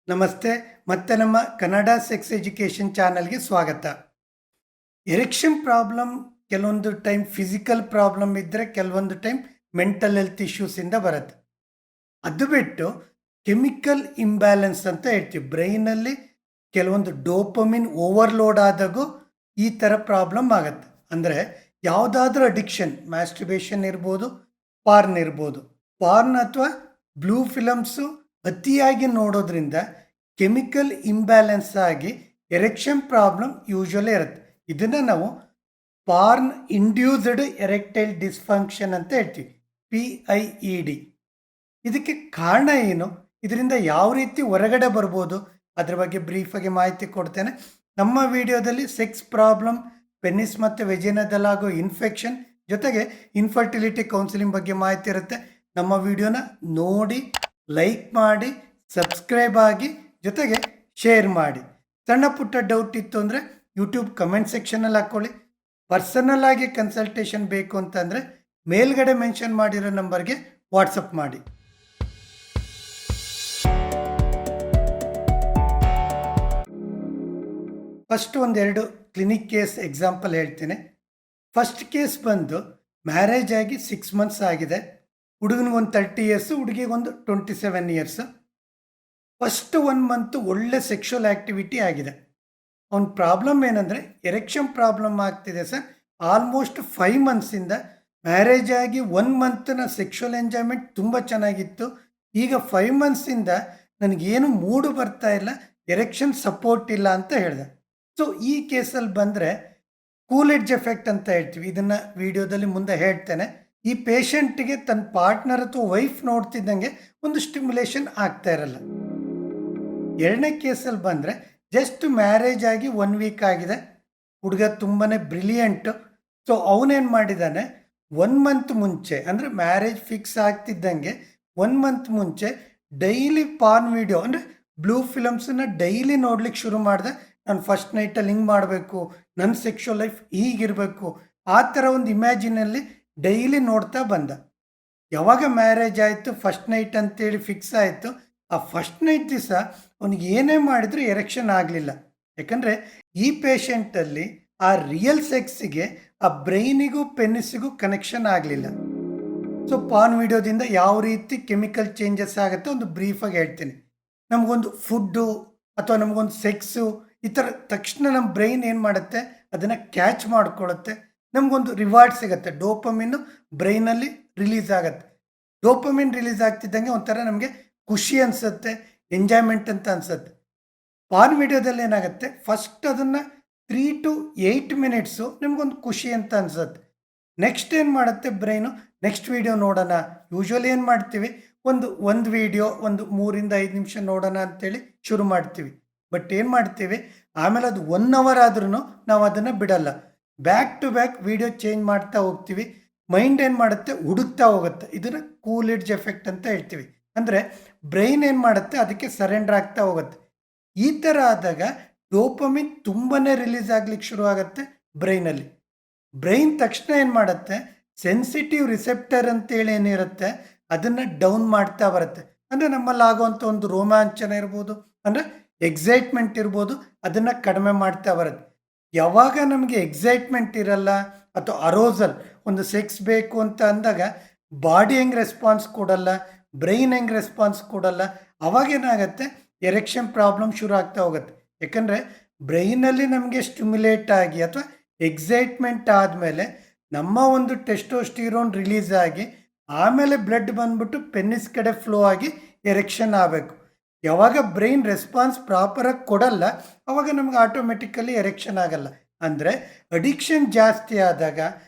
ನಮಸ್ತೆ. ಮತ್ತೆ ನಮ್ಮ ಕನ್ನಡ ಸೆಕ್ಸ್ ಎಜುಕೇಷನ್ ಚಾನಲ್ಗೆ ಸ್ವಾಗತ. ಎರೆಕ್ಷನ್ ಪ್ರಾಬ್ಲಮ್ ಕೆಲವೊಂದು ಟೈಮ್ ಫಿಸಿಕಲ್ ಪ್ರಾಬ್ಲಮ್ ಇದ್ದರೆ, ಕೆಲವೊಂದು ಟೈಮ್ ಮೆಂಟಲ್ ಹೆಲ್ತ್ ಇಶ್ಯೂಸಿಂದ ಬರುತ್ತೆ. ಅದು ಬಿಟ್ಟು ಕೆಮಿಕಲ್ ಇಂಬ್ಯಾಲೆನ್ಸ್ ಅಂತ ಹೇಳ್ತೀವಿ. ಬ್ರೈನಲ್ಲಿ ಕೆಲವೊಂದು ಡೋಪಮಿನ್ ಓವರ್ಲೋಡ್ ಆದಾಗೂ ಈ ಥರ ಪ್ರಾಬ್ಲಮ್ ಆಗುತ್ತೆ. ಅಂದರೆ ಯಾವುದಾದ್ರೂ ಅಡಿಕ್ಷನ್, ಮ್ಯಾಸ್ಟ್ರಿಬೇಷನ್ ಇರ್ಬೋದು, ಪಾರ್ನ್ ಇರ್ಬೋದು. ಪಾರ್ನ್ ಅಥವಾ ಬ್ಲೂ ಫಿಲಮ್ಸು ಅತಿಯಾಗಿ ನೋಡೋದ್ರಿಂದ ಕೆಮಿಕಲ್ ಇಂಬ್ಯಾಲೆನ್ಸ್ ಆಗಿ ಎರೆಕ್ಷನ್ ಪ್ರಾಬ್ಲಮ್ ಯೂಶ್ವಲಿ ಇರುತ್ತೆ. ಇದನ್ನು ನಾವು ಪಾರ್ನ್ ಇಂಡ್ಯೂಸ್ಡ್ ಎರೆಕ್ಟೈಲ್ ಡಿಸ್ಫಂಕ್ಷನ್ ಅಂತ ಹೇಳ್ತೀವಿ, PIED. ಇದಕ್ಕೆ ಕಾರಣ ಏನು, ಇದರಿಂದ ಯಾವ ರೀತಿ ಹೊರಗಡೆ ಬರ್ಬೋದು, ಅದ್ರ ಬಗ್ಗೆ ಬ್ರೀಫಾಗಿ ಮಾಹಿತಿ ಕೊಡ್ತೇನೆ. ನಮ್ಮ ವಿಡಿಯೋದಲ್ಲಿ ಸೆಕ್ಸ್ ಪ್ರಾಬ್ಲಮ್, ಪೆನಿಸ್ ಮತ್ತು ವೆಜಿನದಲ್ಲಾಗೋ ಇನ್ಫೆಕ್ಷನ್ ಜೊತೆಗೆ ಇನ್ಫರ್ಟಿಲಿಟಿ ಕೌನ್ಸಿಲಿಂಗ್ ಬಗ್ಗೆ ಮಾಹಿತಿ ಇರುತ್ತೆ. ನಮ್ಮ ವಿಡಿಯೋನ ನೋಡಿ, ಲೈಕ್ ಮಾಡಿ, ಸಬ್ಸ್ಕ್ರೈಬ್ ಆಗಿ, ಜೊತೆಗೆ ಶೇರ್ ಮಾಡಿ. ಸಣ್ಣ ಪುಟ್ಟ ಡೌಟ್ ಇತ್ತು ಅಂದರೆ ಯೂಟ್ಯೂಬ್ ಕಮೆಂಟ್ ಸೆಕ್ಷನಲ್ಲಿ ಹಾಕ್ಕೊಳ್ಳಿ. ಪರ್ಸನಲ್ ಆಗಿ ಕನ್ಸಲ್ಟೇಷನ್ ಬೇಕು ಅಂತಂದರೆ ಮೇಲ್ಗಡೆ ಮೆನ್ಷನ್ ಮಾಡಿರೋ ನಂಬರ್ಗೆ ವಾಟ್ಸಪ್ ಮಾಡಿ. ಫಸ್ಟ್ ಒಂದೆರಡು ಕ್ಲಿನಿಕ್ ಕೇಸ್ ಎಕ್ಸಾಂಪಲ್ ಹೇಳ್ತೀನಿ. ಫಸ್ಟ್ ಕೇಸ್ ಬಂದು ಮ್ಯಾರೇಜ್ ಆಗಿ 6 months ಆಗಿದೆ. ಹುಡುಗನಿಗೊಂದು 30 years, ಹುಡುಗಿಗೊಂದು 27 years. ಫಸ್ಟ್ 1 month ಒಳ್ಳೆ ಸೆಕ್ಷುವಲ್ ಆ್ಯಕ್ಟಿವಿಟಿ ಆಗಿದೆ. ಅವನ ಪ್ರಾಬ್ಲಮ್ ಏನಂದರೆ ಎರೆಕ್ಷನ್ ಪ್ರಾಬ್ಲಮ್ ಆಗ್ತಿದೆ ಸರ್. ಆಲ್ಮೋಸ್ಟ್ 5 monthsಯಿಂದ ಮ್ಯಾರೇಜ್ ಆಗಿ 1 month ಸೆಕ್ಷುವಲ್ ಎಂಜಾಯ್ಮೆಂಟ್ ತುಂಬ ಚೆನ್ನಾಗಿತ್ತು. ಈಗ 5 monthsಯಿಂದ ನನಗೇನು ಮೂಡು ಬರ್ತಾ ಇಲ್ಲ, ಎರೆಕ್ಷನ್ ಸಪೋರ್ಟ್ ಇಲ್ಲ ಅಂತ ಹೇಳಿದೆ. ಸೊ ಈ ಕೇಸಲ್ಲಿ ಬಂದರೆ ಕೂಲ್ ಎಡ್ಜ್ ಎಫೆಕ್ಟ್ ಅಂತ ಹೇಳ್ತೀವಿ. ಇದನ್ನು ವಿಡಿಯೋದಲ್ಲಿ ಮುಂದೆ ಹೇಳ್ತೇನೆ. ಈ ಪೇಷಂಟ್ಗೆ ತನ್ನ ಪಾರ್ಟ್ನರ್ ಅಥವಾ ವೈಫ್ ನೋಡ್ತಿದ್ದಂಗೆ ಒಂದು ಸ್ಟಿಮ್ಯುಲೇಷನ್ ಆಗ್ತಾ ಇರಲ್ಲ. ಎರಡನೇ ಕೇಸಲ್ಲಿ ಬಂದರೆ ಜಸ್ಟ್ ಮ್ಯಾರೇಜ್ ಆಗಿ 1 week ಆಗಿದೆ. ಹುಡುಗ ತುಂಬಾ ಬ್ರಿಲಿಯಂಟು. ಸೊ ಅವನೇನು ಮಾಡಿದ್ದಾನೆ, 1 month ಮುಂಚೆ, ಅಂದರೆ ಮ್ಯಾರೇಜ್ ಫಿಕ್ಸ್ ಆಗ್ತಿದ್ದಂಗೆ 1 month ಮುಂಚೆ ಡೈಲಿ ಪಾರ್ನ್ ವಿಡಿಯೋ, ಅಂದರೆ ಬ್ಲೂ ಫಿಲಮ್ಸನ್ನು ಡೈಲಿ ನೋಡ್ಲಿಕ್ಕೆ ಶುರು ಮಾಡಿದೆ. ನಾನು ಫಸ್ಟ್ ನೈಟಲ್ಲಿ ಹಿಂಗೆ ಮಾಡಬೇಕು, ನನ್ನ ಸೆಕ್ಷುವಲ್ ಲೈಫ್ ಹೀಗಿರಬೇಕು, ಆ ಥರ ಒಂದು ಇಮ್ಯಾಜಿನಲ್ಲಿ ಡೈಲಿ ನೋಡ್ತಾ ಬಂದ. ಯಾವಾಗ ಮ್ಯಾರೇಜ್ ಆಯಿತು, ಫಸ್ಟ್ ನೈಟ್ ಅಂತೇಳಿ ಫಿಕ್ಸ್ ಆಯಿತು, ಆ ಫಸ್ಟ್ ನೈಟ್ ದಿವಸ ಅವನಿಗೆ ಏನೇ ಮಾಡಿದರೂ ಎರೆಕ್ಷನ್ ಆಗಲಿಲ್ಲ. ಯಾಕಂದರೆ ಈ ಪೇಷಂಟಲ್ಲಿ ಆ ರಿಯಲ್ ಸೆಕ್ಸಿಗೆ ಆ ಬ್ರೈನಿಗೂ ಪೆನ್ನಿಸಿಗೂ ಕನೆಕ್ಷನ್ ಆಗಲಿಲ್ಲ. ಸೊ ಪಾರ್ನ್ ವಿಡಿಯೋದಿಂದ ಯಾವ ರೀತಿ ಕೆಮಿಕಲ್ ಚೇಂಜಸ್ ಆಗುತ್ತೆ ಒಂದು ಬ್ರೀಫಾಗಿ ಹೇಳ್ತೀನಿ. ನಮಗೊಂದು ಫುಡ್ಡು ಅಥವಾ ನಮಗೊಂದು ಸೆಕ್ಸು ಈ ಥರ ತಕ್ಷಣ ನಮ್ಮ ಬ್ರೈನ್ ಏನು ಮಾಡುತ್ತೆ, ಅದನ್ನು ಕ್ಯಾಚ್ ಮಾಡ್ಕೊಳ್ಳುತ್ತೆ. ನಮಗೊಂದು ರಿವಾರ್ಡ್ ಸಿಗುತ್ತೆ, ಡೋಪಮಿನ್ನು ಬ್ರೈನಲ್ಲಿ ರಿಲೀಸ್ ಆಗುತ್ತೆ. ಡೋಪಮಿನ್ ರಿಲೀಸ್ ಆಗ್ತಿದ್ದಂಗೆ ಒಂಥರ ನಮಗೆ ಖುಷಿ ಅನಿಸುತ್ತೆ, ಎಂಜಾಯ್ಮೆಂಟ್ ಅಂತ ಅನಿಸುತ್ತೆ. ಪಾರ್ನ್ ವಿಡಿಯೋದಲ್ಲಿ ಏನಾಗುತ್ತೆ, ಫಸ್ಟ್ ಅದನ್ನು 3 to 8 minutes ನಿಮಗೊಂದು ಖುಷಿ ಅಂತ ಅನಿಸುತ್ತೆ. ನೆಕ್ಸ್ಟ್ ಏನು ಮಾಡುತ್ತೆ ಬ್ರೈನು, ನೆಕ್ಸ್ಟ್ ವೀಡಿಯೋ ನೋಡೋಣ. ಯೂಶ್ವಲಿ ಏನು ಮಾಡ್ತೀವಿ, ಒಂದು ವೀಡಿಯೋ ಒಂದು 3 to 5 ನಿಮಿಷ ನೋಡೋಣ ಅಂತೇಳಿ ಶುರು ಮಾಡ್ತೀವಿ. ಬಟ್ ಏನು ಮಾಡ್ತೀವಿ, ಆಮೇಲೆ ಅದು 1 hour ಆದ್ರೂ ನಾವು ಅದನ್ನು ಬಿಡಲ್ಲ. Back to back video change ಮಾಡ್ತಾ ಹೋಗ್ತೀವಿ. ಮೈಂಡ್ ಏನು ಮಾಡುತ್ತೆ, ಹುಡುಕ್ತಾ ಹೋಗುತ್ತೆ. ಇದನ್ನು ಕೂಲ್ ಎಡ್ಜ್ ಎಫೆಕ್ಟ್ ಅಂತ ಹೇಳ್ತೀವಿ. ಅಂದರೆ ಬ್ರೈನ್ ಏನು ಮಾಡುತ್ತೆ, ಅದಕ್ಕೆ ಸರೆಂಡರ್ ಆಗ್ತಾ ಹೋಗುತ್ತೆ. ಈ ಥರ ಆದಾಗ ಡೋಪಮಿನ್ ತುಂಬಾ ರಿಲೀಸ್ ಆಗ್ಲಿಕ್ಕೆ ಶುರು ಆಗುತ್ತೆ ಬ್ರೈನಲ್ಲಿ. ಬ್ರೈನ್ ತಕ್ಷಣ ಏನು ಮಾಡುತ್ತೆ, ಸೆನ್ಸಿಟಿವ್ ರಿಸೆಪ್ಟರ್ ಅಂತೇಳಿ ಏನಿರುತ್ತೆ ಅದನ್ನು ಡೌನ್ ಮಾಡ್ತಾ ಬರುತ್ತೆ. ಅಂದರೆ ನಮ್ಮಲ್ಲಿ ಆಗುವಂಥ ಒಂದು ರೋಮಾಂಚನ ಇರ್ಬೋದು, ಅಂದರೆ ಎಕ್ಸೈಟ್ಮೆಂಟ್ ಇರ್ಬೋದು, ಅದನ್ನು ಕಡಿಮೆ ಮಾಡ್ತಾ ಬರುತ್ತೆ. ಯಾವಾಗ ನಮಗೆ ಎಕ್ಸೈಟ್ಮೆಂಟ್ ಇರಲ್ಲ ಅಥವಾ ಅರೋಸಲ್, ಒಂದು ಸೆಕ್ಸ್ ಬೇಕು ಅಂತ ಅಂದಾಗ ಬಾಡಿ ಹೆಂಗೆ ರೆಸ್ಪಾನ್ಸ್ ಕೊಡಲ್ಲ, ಬ್ರೈನ್ ಹೆಂಗೆ ರೆಸ್ಪಾನ್ಸ್ ಕೊಡಲ್ಲ, ಅವಾಗೇನಾಗುತ್ತೆ, ಎರೆಕ್ಷನ್ ಪ್ರಾಬ್ಲಮ್ ಶುರು ಆಗ್ತಾ ಹೋಗುತ್ತೆ. ಯಾಕಂದರೆ ಬ್ರೈನಲ್ಲಿ ನಮಗೆ ಸ್ಟಿಮ್ಯುಲೇಟ್ ಆಗಿ ಅಥವಾ ಎಕ್ಸೈಟ್ಮೆಂಟ್ ಆದಮೇಲೆ ನಮ್ಮ ಒಂದು ಟೆಸ್ಟೋಸ್ಟಿರೋನ್ ರಿಲೀಸ್ ಆಗಿ ಆಮೇಲೆ ಬ್ಲಡ್ ಬಂದ್ಬಿಟ್ಟು ಪೆನ್ನಿಸ್ ಕಡೆ ಫ್ಲೋ ಆಗಿ ಎರೆಕ್ಷನ್ ಆಗಬೇಕು. ಯಾವಾಗ ಬ್ರೈನ್ ರೆಸ್ಪಾನ್ಸ್ ಪ್ರಾಪರಾಗಿ ಕೊಡಲ್ಲ, ಆವಾಗ ನಮ್ಗೆ ಆಟೋಮೆಟಿಕಲಿ ಎರೆಕ್ಷನ್ ಆಗಲ್ಲ. ಅಂದರೆ ಅಡಿಕ್ಷನ್ ಜಾಸ್ತಿ ಆದಾಗ,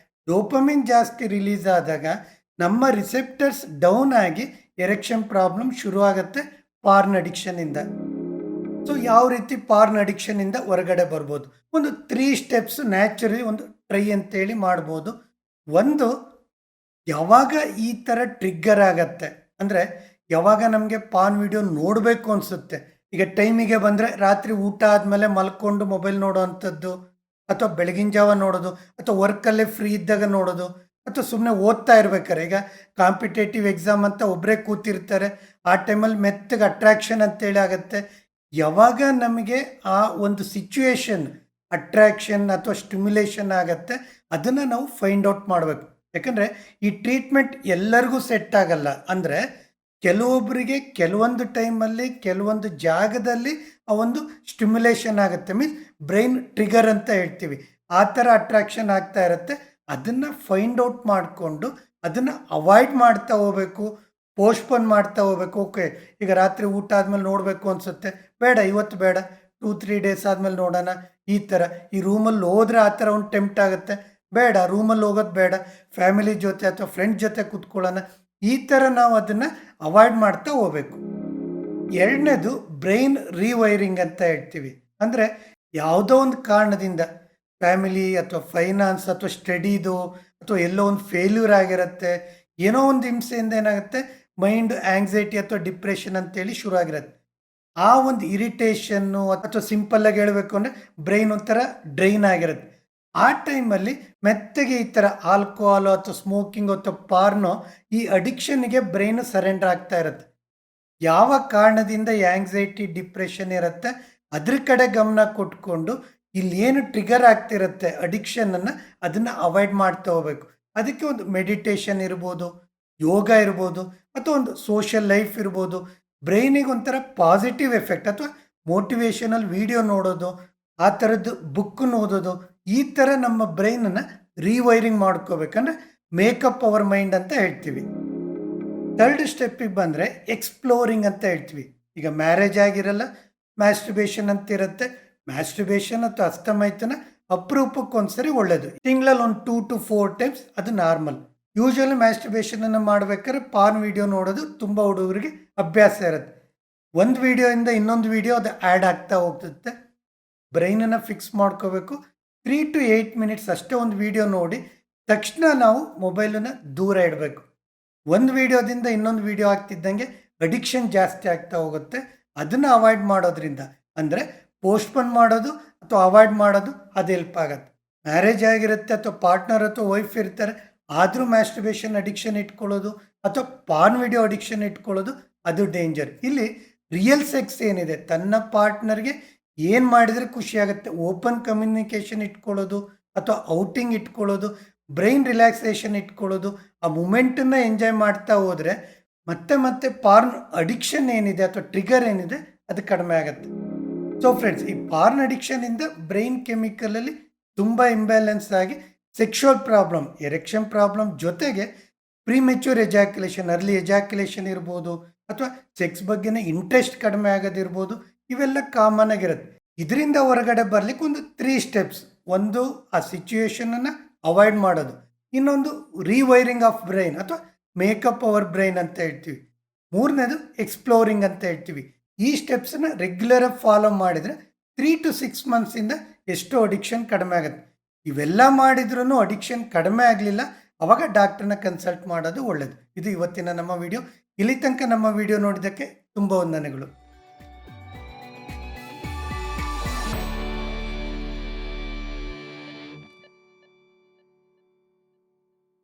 ಡೋಪಮಿನ್ ಜಾಸ್ತಿ ರಿಲೀಸ್ ಆದಾಗ ನಮ್ಮ ರಿಸೆಪ್ಟರ್ಸ್ ಡೌನ್ ಆಗಿ ಎರೆಕ್ಷನ್ ಪ್ರಾಬ್ಲಮ್ ಶುರು ಆಗುತ್ತೆ ಪಾರ್ನ್ ಅಡಿಕ್ಷನಿಂದ. ಸೊ ಯಾವ ರೀತಿ ಪಾರ್ನ್ ಅಡಿಕ್ಷನಿಂದ ಹೊರಗಡೆ ಬರ್ಬೋದು, ಒಂದು 3 steps ನ್ಯಾಚುರಲಿ ಒಂದು ಟ್ರೈ ಅಂತೇಳಿ ಮಾಡ್ಬೋದು. ಒಂದು, ಯಾವಾಗ ಈ ಥರ ಟ್ರಿಗ್ಗರ್ ಆಗತ್ತೆ, ಅಂದರೆ ಯಾವಾಗ ನಮಗೆ ಪಾರ್ನ್ ವಿಡಿಯೋ ನೋಡಬೇಕು ಅನಿಸುತ್ತೆ. ಈಗ ಟೈಮಿಗೆ ಬಂದರೆ ರಾತ್ರಿ ಊಟ ಆದಮೇಲೆ ಮಲ್ಕೊಂಡು ಮೊಬೈಲ್ ನೋಡೋ ಅಂಥದ್ದು, ಅಥವಾ ಬೆಳಗಿನ ಜಾವ ನೋಡೋದು, ಅಥವಾ ವರ್ಕಲ್ಲೇ ಫ್ರೀ ಇದ್ದಾಗ ನೋಡೋದು, ಅಥವಾ ಸುಮ್ಮನೆ ಓದ್ತಾ ಇರ್ಬೇಕಾರೆ. ಈಗ ಕಾಂಪಿಟೇಟಿವ್ ಎಕ್ಸಾಮ್ ಅಂತ ಒಬ್ಬರೇ ಕೂತಿರ್ತಾರೆ, ಆ ಟೈಮಲ್ಲಿ ಮೆತ್ತಗೆ ಅಟ್ರಾಕ್ಷನ್ ಅಂತೇಳಿ ಆಗುತ್ತೆ. ಯಾವಾಗ ನಮಗೆ ಆ ಒಂದು ಸಿಚುವೇಶನ್ ಅಟ್ರಾಕ್ಷನ್ ಅಥವಾ ಸ್ಟಿಮ್ಯುಲೇಷನ್ ಆಗತ್ತೆ, ಅದನ್ನು ನಾವು ಫೈಂಡ್ ಔಟ್ ಮಾಡಬೇಕು. ಯಾಕಂದರೆ ಈ ಟ್ರೀಟ್ಮೆಂಟ್ ಎಲ್ಲರಿಗೂ ಸೆಟ್ ಆಗಲ್ಲ. ಅಂದರೆ ಕೆಲವೊಬ್ಬರಿಗೆ ಕೆಲವೊಂದು ಟೈಮಲ್ಲಿ ಕೆಲವೊಂದು ಜಾಗದಲ್ಲಿ ಆ ಒಂದು ಸ್ಟಿಮ್ಯುಲೇಷನ್ ಆಗುತ್ತೆ, ಮೀನ್ಸ್ ಬ್ರೈನ್ ಟ್ರಿಗರ್ ಅಂತ ಹೇಳ್ತೀವಿ. ಆ ಥರ ಅಟ್ರಾಕ್ಷನ್ ಆಗ್ತಾ ಇರುತ್ತೆ. ಅದನ್ನು ಫೈಂಡ್ ಔಟ್ ಮಾಡಿಕೊಂಡು ಅದನ್ನು ಅವಾಯ್ಡ್ ಮಾಡ್ತಾ ಹೋಗ್ಬೇಕು, ಪೋಸ್ಟ್ಪೋನ್ ಮಾಡ್ತಾ ಹೋಗ್ಬೇಕು. ಓಕೆ, ಈಗ ರಾತ್ರಿ ಊಟ ಆದಮೇಲೆ ನೋಡಬೇಕು ಅನಿಸುತ್ತೆ, ಬೇಡ ಇವತ್ತು ಬೇಡ, 2-3 ಡೇಸ್ ಆದಮೇಲೆ ನೋಡೋಣ. ಈ ಥರ ಈ ರೂಮಲ್ಲಿ ಹೋದ್ರೆ ಆ ಥರ ಒಂದು ಟೆಂಪ್ಟ್ ಆಗುತ್ತೆ, ಬೇಡ ರೂಮಲ್ಲಿ ಹೋಗೋದು ಬೇಡ, ಫ್ಯಾಮಿಲಿ ಜೊತೆ ಅಥವಾ ಫ್ರೆಂಡ್ ಜೊತೆ ಕೂತ್ಕೊಳ್ಳೋಣ. ಈ ಥರ ನಾವು ಅದನ್ನು ಅವಾಯ್ಡ್ ಮಾಡ್ತಾ ಹೋಗ್ಬೇಕು. ಎರಡನೇದು ಬ್ರೈನ್ ರೀವೈರಿಂಗ್ ಅಂತ ಹೇಳ್ತೀವಿ. ಅಂದರೆ ಯಾವುದೋ ಒಂದು ಕಾರಣದಿಂದ ಫ್ಯಾಮಿಲಿ ಅಥವಾ ಫೈನಾನ್ಸ್ ಅಥವಾ ಸ್ಟಡಿದು ಅಥವಾ ಎಲ್ಲೋ ಒಂದು ಫೇಲ್ಯೂರ್ ಆಗಿರುತ್ತೆ, ಏನೋ ಒಂದು ಹಿಂಸೆಯಿಂದ ಏನಾಗುತ್ತೆ, ಮೈಂಡ್ ಆಂಗ್ಸೈಟಿ ಅಥವಾ ಡಿಪ್ರೆಷನ್ ಅಂತೇಳಿ ಶುರು ಆಗಿರುತ್ತೆ. ಆ ಒಂದು ಇರಿಟೇಷನ್ನು ಅಥವಾ ಸಿಂಪಲ್ಲಾಗಿ ಹೇಳಬೇಕು ಅಂದರೆ ಬ್ರೈನ್ ಒಂಥರ ಡ್ರೈನ್ ಆಗಿರುತ್ತೆ. ಆ ಟೈಮಲ್ಲಿ ಮೆತ್ತಗೆ ಈ ಥರ ಆಲ್ಕೋಹಾಲು ಅಥವಾ ಸ್ಮೋಕಿಂಗ್ ಅಥವಾ ಪಾರ್ನೋ ಈ ಅಡಿಕ್ಷನ್ಗೆ ಬ್ರೈನ್ ಸರೆಂಡರ್ ಆಗ್ತಾ ಇರುತ್ತೆ. ಯಾವ ಕಾರಣದಿಂದ ಈ ಆಂಗ್ಸೈಟಿ ಡಿಪ್ರೆಷನ್ ಇರುತ್ತೆ ಅದ್ರ ಕಡೆ ಗಮನ ಕೊಟ್ಕೊಂಡು ಇಲ್ಲಿ ಏನು ಟ್ರಿಗರ್ ಆಗ್ತಿರುತ್ತೆ ಅಡಿಕ್ಷನನ್ನು, ಅದನ್ನು ಅವಾಯ್ಡ್ ಮಾಡ್ತಾ ಹೋಗ್ಬೇಕು. ಅದಕ್ಕೆ ಒಂದು ಮೆಡಿಟೇಷನ್ ಇರ್ಬೋದು, ಯೋಗ ಇರ್ಬೋದು, ಅಥವಾ ಒಂದು ಸೋಷಿಯಲ್ ಲೈಫ್ ಇರ್ಬೋದು. ಬ್ರೈನಿಗೆ ಒಂಥರ ಪಾಸಿಟಿವ್ ಎಫೆಕ್ಟ್ ಅಥವಾ ಮೋಟಿವೇಶನಲ್ ವಿಡಿಯೋ ನೋಡೋದು, ಆ ಥರದ್ದು ಬುಕ್ಕನ್ನು ಓದೋದು, ಈ ಥರ ನಮ್ಮ ಬ್ರೈನನ್ನು ರೀವೈರಿಂಗ್ ಮಾಡ್ಕೋಬೇಕಂದ್ರೆ ಮೇಕಪ್ ಅವರ್ ಮೈಂಡ್ ಅಂತ ಹೇಳ್ತೀವಿ. ಥರ್ಡ್ ಸ್ಟೆಪ್ಪಿಗೆ ಬಂದರೆ ಎಕ್ಸ್ಪ್ಲೋರಿಂಗ್ ಅಂತ ಹೇಳ್ತೀವಿ. ಈಗ ಮ್ಯಾರೇಜ್ ಆಗಿರಲ್ಲ, ಮ್ಯಾಸ್ಟರ್ಬೇಷನ್ ಅಂತ ಇರುತ್ತೆ. ಮ್ಯಾಸ್ಟರ್ಬೇಷನ್ ಅಥವಾ ಹಸ್ತಮೈಥುನ ಅಪರೂಪಕ್ಕೊಂದ್ಸರಿ ಒಳ್ಳೆಯದು, ತಿಂಗಳಲ್ಲಿ ಒಂದು 2 to 4 ಟೈಮ್ಸ್ ಅದು ನಾರ್ಮಲ್. ಯೂಶಲಿ ಮ್ಯಾಸ್ಟರ್ಬೇಷನನ್ನು ಮಾಡ್ಬೇಕಾದ್ರೆ ಪಾರ್ನ್ ವಿಡಿಯೋ ನೋಡೋದು ತುಂಬ ಹುಡುಗರಿಗೆ ಅಭ್ಯಾಸ ಇರುತ್ತೆ. ಒಂದು ವಿಡಿಯೋಯಿಂದ ಇನ್ನೊಂದು ವಿಡಿಯೋ ಅದು ಆ್ಯಡ್ ಆಗ್ತಾ ಹೋಗ್ತದೆ. ಬ್ರೈನನ್ನು ಫಿಕ್ಸ್ ಮಾಡ್ಕೋಬೇಕು. 3 to 8 ಮಿನಿಟ್ಸ್ ಅಷ್ಟೇ ಒಂದು ವಿಡಿಯೋ ನೋಡಿ ತಕ್ಷಣ ನಾವು ಮೊಬೈಲನ್ನು ದೂರ ಇಡಬೇಕು. ಒಂದು ವಿಡಿಯೋದಿಂದ ಇನ್ನೊಂದು ವಿಡಿಯೋ ಆಗ್ತಿದ್ದಂಗೆ ಅಡಿಕ್ಷನ್ ಜಾಸ್ತಿ ಆಗ್ತಾ ಹೋಗುತ್ತೆ. ಅದನ್ನು ಅವಾಯ್ಡ್ ಮಾಡೋದ್ರಿಂದ, ಅಂದರೆ ಪೋಸ್ಟ್ಪೋನ್ ಮಾಡೋದು ಅಥವಾ ಅವಾಯ್ಡ್ ಮಾಡೋದು, ಅದು ಹೆಲ್ಪ್ ಆಗುತ್ತೆ. ಮ್ಯಾರೇಜ್ ಆಗಿರುತ್ತೆ ಅಥವಾ ಪಾರ್ಟ್ನರ್ ಅಥವಾ ವೈಫ್ ಇರ್ತಾರೆ, ಆದರೂ ಮ್ಯಾಸ್ಟರ್ಬೇಷನ್ ಅಡಿಕ್ಷನ್ ಇಟ್ಕೊಳ್ಳೋದು ಅಥವಾ ಪಾರ್ನ್ ವಿಡಿಯೋ ಅಡಿಕ್ಷನ್ ಇಟ್ಕೊಳ್ಳೋದು ಅದು ಡೇಂಜರ್. ಇಲ್ಲಿ ರಿಯಲ್ ಸೆಕ್ಸ್ ಏನಿದೆ, ತನ್ನ ಪಾರ್ಟ್ನರ್ಗೆ ಏನು ಮಾಡಿದರೆ ಖುಷಿ ಆಗುತ್ತೆ, ಓಪನ್ ಕಮ್ಯುನಿಕೇಷನ್ ಇಟ್ಕೊಳ್ಳೋದು ಅಥವಾ ಔಟಿಂಗ್ ಇಟ್ಕೊಳ್ಳೋದು, ಬ್ರೈನ್ ರಿಲ್ಯಾಕ್ಸೇಷನ್ ಇಟ್ಕೊಳ್ಳೋದು, ಆ ಮೂಮೆಂಟನ್ನು ಎಂಜಾಯ್ ಮಾಡ್ತಾ ಹೋದರೆ ಮತ್ತೆ ಮತ್ತೆ ಪಾರ್ನ್ ಅಡಿಕ್ಷನ್ ಏನಿದೆ ಅಥವಾ ಟ್ರಿಗರ್ ಏನಿದೆ ಅದು ಕಡಿಮೆ ಆಗುತ್ತೆ. ಸೊ ಫ್ರೆಂಡ್ಸ್, ಈ ಪಾರ್ನ್ ಅಡಿಕ್ಷನಿಂದ ಬ್ರೈನ್ ಕೆಮಿಕಲಲ್ಲಿ ತುಂಬ ಇಂಬ್ಯಾಲೆನ್ಸ್ ಆಗಿ ಸೆಕ್ಷುವಲ್ ಪ್ರಾಬ್ಲಮ್, ಎರೆಕ್ಷನ್ ಪ್ರಾಬ್ಲಮ್ ಜೊತೆಗೆ ಪ್ರಿಮೆಚ್ಯೂರ್ ಎಜಾಕ್ಯುಲೇಷನ್, ಅರ್ಲಿ ಎಜಾಕ್ಯುಲೇಷನ್ ಇರ್ಬೋದು, ಅಥವಾ ಸೆಕ್ಸ್ ಬಗ್ಗೆನೇ ಇಂಟ್ರೆಸ್ಟ್ ಕಡಿಮೆ ಆಗೋದಿರ್ಬೋದು, ಇವೆಲ್ಲ ಕಾಮನ್ ಆಗಿರುತ್ತೆ. ಇದರಿಂದ ಹೊರಗಡೆ ಬರಲಿಕ್ಕೆ ಒಂದು 3 ಸ್ಟೆಪ್ಸ್. ಒಂದು, ಆ ಸಿಚುವೇಶನನ್ನು ಅವಾಯ್ಡ್ ಮಾಡೋದು. ಇನ್ನೊಂದು, ರೀವೈರಿಂಗ್ ಆಫ್ ಬ್ರೈನ್ ಅಥವಾ ಮೇಕಪ್ ಅವರ್ ಬ್ರೈನ್ ಅಂತ ಹೇಳ್ತೀವಿ. ಮೂರನೇದು, ಎಕ್ಸ್ಪ್ಲೋರಿಂಗ್ ಅಂತ ಹೇಳ್ತೀವಿ. ಈ ಸ್ಟೆಪ್ಸನ್ನು ರೆಗ್ಯುಲರಾಗಿ ಫಾಲೋ ಮಾಡಿದರೆ 3 to 6 ಮಂತ್ಸಿಂದ ಎಷ್ಟೋ ಅಡಿಕ್ಷನ್ ಕಡಿಮೆ ಆಗುತ್ತೆ. ಇವೆಲ್ಲ ಮಾಡಿದ್ರೂ ಅಡಿಕ್ಷನ್ ಕಡಿಮೆ ಆಗಲಿಲ್ಲ, ಅವಾಗ ಡಾಕ್ಟ್ರನ್ನ ಕನ್ಸಲ್ಟ್ ಮಾಡೋದು ಒಳ್ಳೆಯದು. ಇದು ಇವತ್ತಿನ ನಮ್ಮ ವಿಡಿಯೋ. ಇಲ್ಲಿ ತನಕ ನಮ್ಮ ವಿಡಿಯೋ ನೋಡಿದ್ದಕ್ಕೆ ತುಂಬ ವಂದನೆಗಳು.